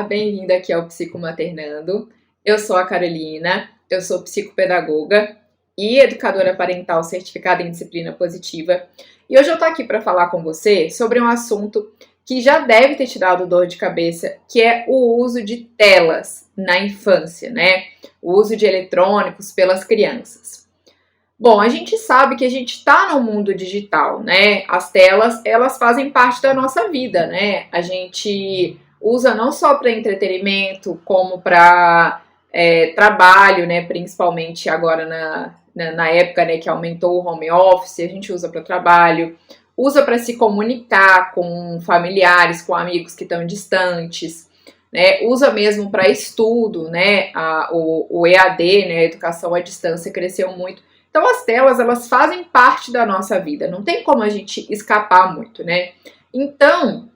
bem-vinda aqui ao Psicomaternando. Eu sou a Carolina, eu sou psicopedagoga e educadora parental certificada em disciplina positiva. E hoje eu tô aqui para falar com você sobre um assunto que já deve ter te dado dor de cabeça, que é o uso de telas na infância, né? O uso de eletrônicos pelas crianças. Bom, a gente sabe que a gente está no mundo digital, né? As telas, elas fazem parte da nossa vida, né? A gente usa não só para entretenimento, como para trabalho, né? Principalmente agora na época, né, que aumentou o home office, a gente usa para trabalho, usa para se comunicar com familiares, com amigos que estão distantes, né? Usa mesmo para estudo, né? O EAD, né? A educação à distância cresceu muito. Então as telas, elas fazem parte da nossa vida, não tem como a gente escapar muito, né? Então,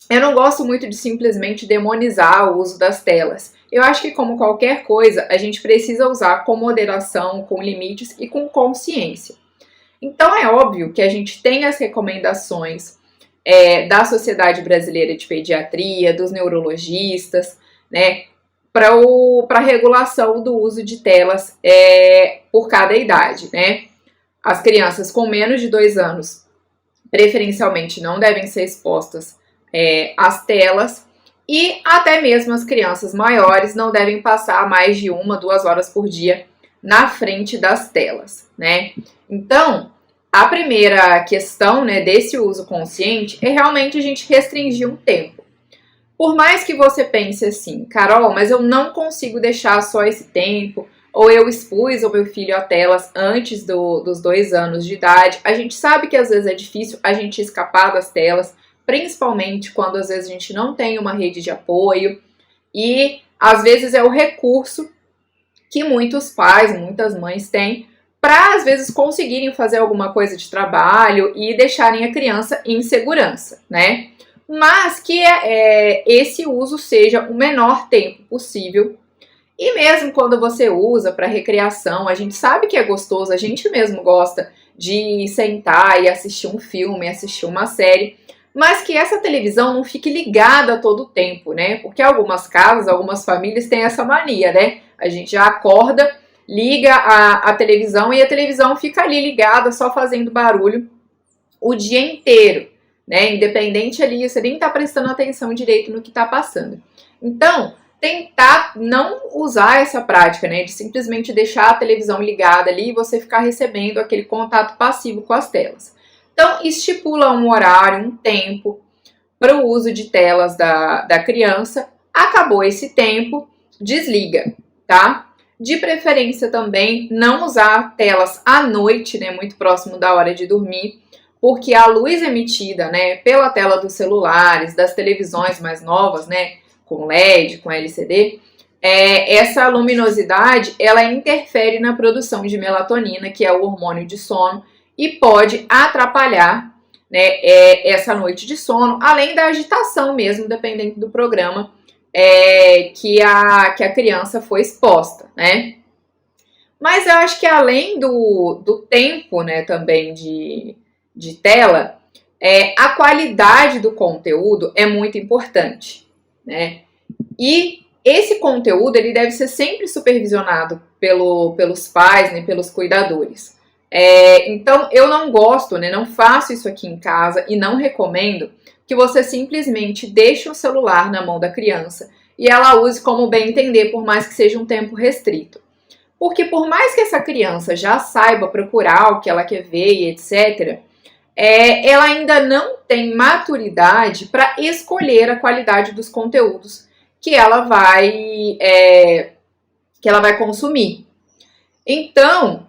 eu não gosto muito de simplesmente demonizar o uso das telas. Eu acho que, como qualquer coisa, a gente precisa usar com moderação, com limites e com consciência. Então é óbvio que a gente tem as recomendações da Sociedade Brasileira de Pediatria, dos neurologistas, né? Para a regulação do uso de telas por cada idade, né? As crianças com menos de 2 anos, preferencialmente, não devem ser expostas às telas, e até mesmo as crianças maiores não devem passar mais de 1-2 horas por dia na frente das telas, né? Então, a primeira questão, né, desse uso consciente é realmente a gente restringir um tempo. Por mais que você pense assim, Carol, mas eu não consigo deixar só esse tempo, ou eu expus o meu filho a telas antes dos 2 anos de idade. A gente sabe que às vezes é difícil a gente escapar das telas, principalmente quando às vezes a gente não tem uma rede de apoio, e às vezes é o recurso que muitos pais, muitas mães têm, para às vezes conseguirem fazer alguma coisa de trabalho e deixarem a criança em segurança, né? Mas que esse uso seja o menor tempo possível. E mesmo quando você usa para recreação, a gente sabe que é gostoso, a gente mesmo gosta de sentar e assistir um filme, assistir uma série, mas que essa televisão não fique ligada a todo tempo, né? Porque algumas casas, algumas famílias têm essa mania, né? A gente já acorda, liga a televisão e a televisão fica ali ligada, só fazendo barulho o dia inteiro. Né? Independente ali, você nem tá prestando atenção direito no que tá passando. Então, tentar não usar essa prática, né? De simplesmente deixar a televisão ligada ali e você ficar recebendo aquele contato passivo com as telas. Então, estipula um horário, um tempo para o uso de telas da criança. Acabou esse tempo, desliga, tá? De preferência também, não usar telas à noite, né? Muito próximo da hora de dormir, porque a luz emitida, né, pela tela dos celulares, das televisões mais novas, né, com LED, com LCD, essa luminosidade, ela interfere na produção de melatonina, que é o hormônio de sono, e pode atrapalhar, né, essa noite de sono, além da agitação mesmo, dependendo do programa que a criança foi exposta, né. Mas eu acho que além do tempo, né, também de tela, a qualidade do conteúdo é muito importante, né? E esse conteúdo, ele deve ser sempre supervisionado pelos pais, né, pelos cuidadores. Então, eu não gosto, né, não faço isso aqui em casa e não recomendo que você simplesmente deixe o celular na mão da criança e ela use como bem entender, por mais que seja um tempo restrito. Porque por mais que essa criança já saiba procurar o que ela quer ver e etc., ela ainda não tem maturidade para escolher a qualidade dos conteúdos que ela vai consumir. Então,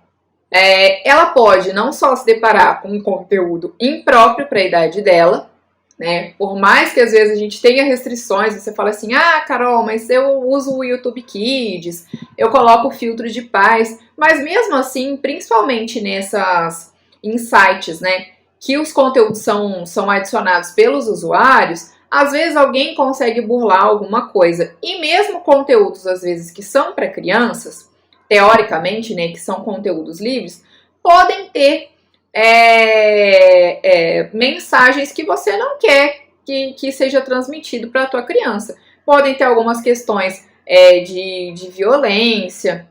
ela pode não só se deparar com um conteúdo impróprio para a idade dela, né? Por mais que às vezes a gente tenha restrições, você fala assim, ah, Carol, mas eu uso o YouTube Kids, eu coloco o filtro de paz, mas mesmo assim, principalmente nessas insights, né, que os conteúdos são adicionados pelos usuários, às vezes alguém consegue burlar alguma coisa. E mesmo conteúdos, às vezes, que são para crianças, teoricamente, né, que são conteúdos livres, podem ter mensagens que você não quer que seja transmitido para a tua criança. podem ter algumas questões de violência,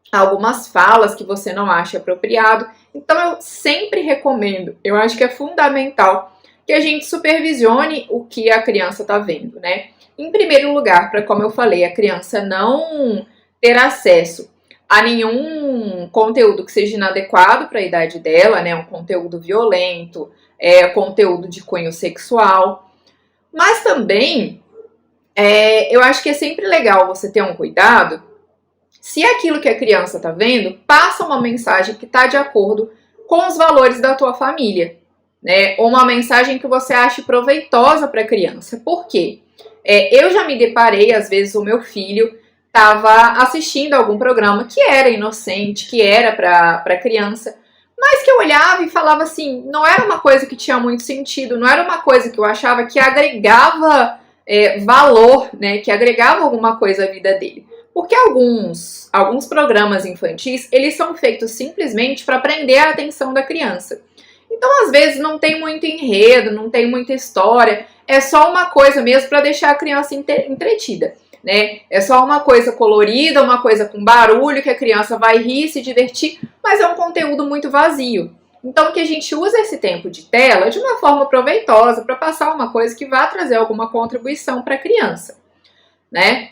algumas falas que você não acha apropriado. Então eu sempre recomendo, eu acho que é fundamental que a gente supervisione o que a criança está vendo, né? Em primeiro lugar, para, como eu falei, a criança não ter acesso a nenhum conteúdo que seja inadequado para a idade dela, né? Um conteúdo violento, conteúdo de cunho sexual. Mas também, eu acho que é sempre legal você ter um cuidado se aquilo que a criança está vendo passa uma mensagem que está de acordo com os valores da tua família, né? Ou uma mensagem que você ache proveitosa para a criança. Por quê? Eu já me deparei, às vezes o meu filho estava assistindo algum programa que era inocente, que era para criança, mas que eu olhava e falava assim, não era uma coisa que tinha muito sentido, não era uma coisa que eu achava que agregava valor, né, que agregava alguma coisa à vida dele. Porque alguns programas infantis, eles são feitos simplesmente para prender a atenção da criança. Então, às vezes, não tem muito enredo, não tem muita história, é só uma coisa mesmo para deixar a criança entretida, né? É só uma coisa colorida, uma coisa com barulho, que a criança vai rir, se divertir, mas é um conteúdo muito vazio. Então, que a gente use esse tempo de tela de uma forma proveitosa, para passar uma coisa que vá trazer alguma contribuição para a criança, né?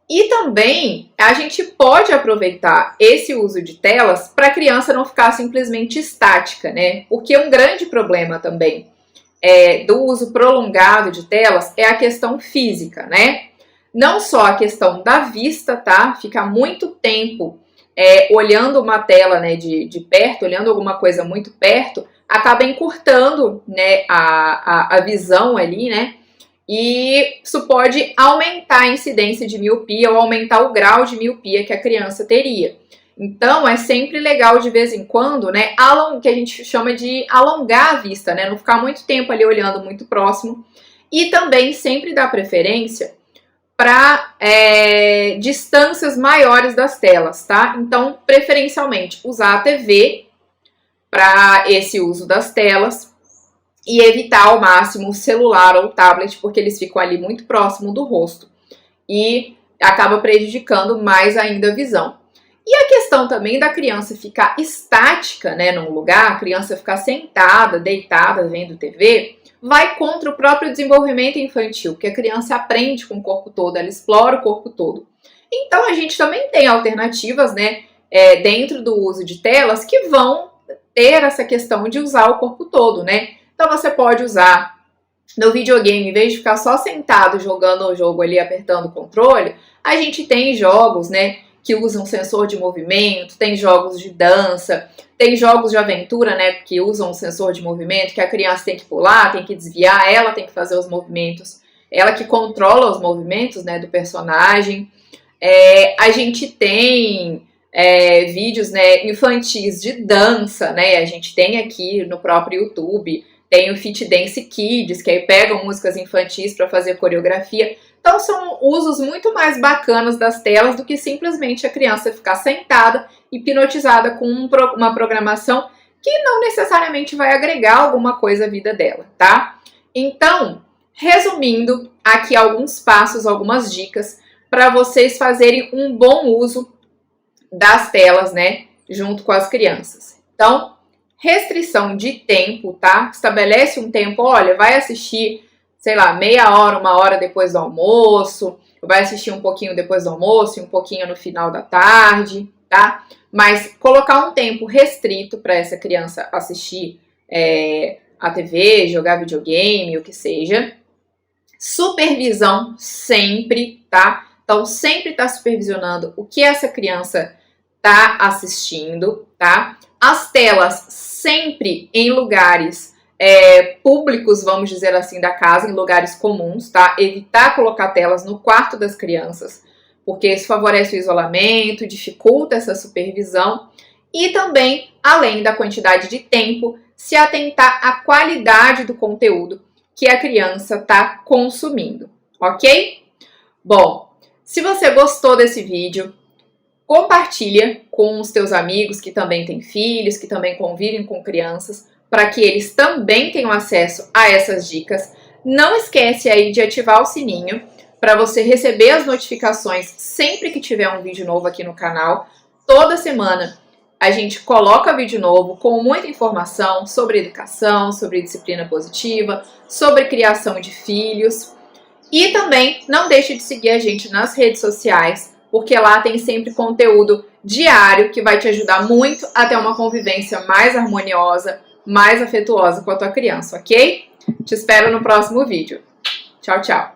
E também a gente pode aproveitar esse uso de telas para a criança não ficar simplesmente estática, né? Porque um grande problema também do uso prolongado de telas é a questão física, né? Não só a questão da vista, tá? Ficar muito tempo olhando uma tela, né, de perto, olhando alguma coisa muito perto, acaba encurtando, né, a visão ali, né? E isso pode aumentar a incidência de miopia ou aumentar o grau de miopia que a criança teria. Então, é sempre legal de vez em quando, né, que a gente chama de alongar a vista, né, não ficar muito tempo ali olhando muito próximo. E também sempre dar preferência para distâncias maiores das telas, tá? Então, preferencialmente, usar a TV para esse uso das telas. E evitar ao máximo o celular ou o tablet, porque eles ficam ali muito próximo do rosto e acaba prejudicando mais ainda a visão. E a questão também da criança ficar estática, né, num lugar, a criança ficar sentada, deitada, vendo TV, vai contra o próprio desenvolvimento infantil, porque a criança aprende com o corpo todo, ela explora o corpo todo. Então a gente também tem alternativas, né, dentro do uso de telas que vão ter essa questão de usar o corpo todo, né? Então você pode usar no videogame, em vez de ficar só sentado jogando o jogo ali, apertando o controle, a gente tem jogos, né, que usam sensor de movimento, tem jogos de dança, tem jogos de aventura, né, que usam um sensor de movimento, que a criança tem que pular, tem que desviar, ela tem que fazer os movimentos, ela que controla os movimentos, né, do personagem. A gente tem vídeos, né, infantis de dança, né, a gente tem aqui no próprio YouTube. Tem o Fit Dance Kids, que aí pegam músicas infantis para fazer coreografia. Então são usos muito mais bacanas das telas do que simplesmente a criança ficar sentada, hipnotizada com uma programação que não necessariamente vai agregar alguma coisa à vida dela, tá? Então, resumindo, aqui alguns passos, algumas dicas para vocês fazerem um bom uso das telas, né, junto com as crianças. Então, restrição de tempo, tá? Estabelece um tempo, olha, vai assistir, sei lá, meia hora, uma hora depois do almoço, vai assistir um pouquinho depois do almoço e um pouquinho no final da tarde, tá? Mas colocar um tempo restrito para essa criança assistir a TV, jogar videogame, o que seja. Supervisão sempre, tá? Então, sempre tá supervisionando o que essa criança tá assistindo, tá? As telas sempre em lugares públicos, vamos dizer assim, da casa, em lugares comuns, tá? Evitar colocar telas no quarto das crianças, porque isso favorece o isolamento, dificulta essa supervisão. E também, além da quantidade de tempo, se atentar à qualidade do conteúdo que a criança está consumindo, ok? Bom, se você gostou desse vídeo, compartilha com os teus amigos que também têm filhos, que também convivem com crianças, para que eles também tenham acesso a essas dicas. Não esquece aí de ativar o sininho para você receber as notificações sempre que tiver um vídeo novo aqui no canal. Toda semana a gente coloca vídeo novo com muita informação sobre educação, sobre disciplina positiva, sobre criação de filhos. E também não deixe de seguir a gente nas redes sociais, porque lá tem sempre conteúdo diário que vai te ajudar muito a ter uma convivência mais harmoniosa, mais afetuosa com a tua criança, ok? Te espero no próximo vídeo. Tchau, tchau!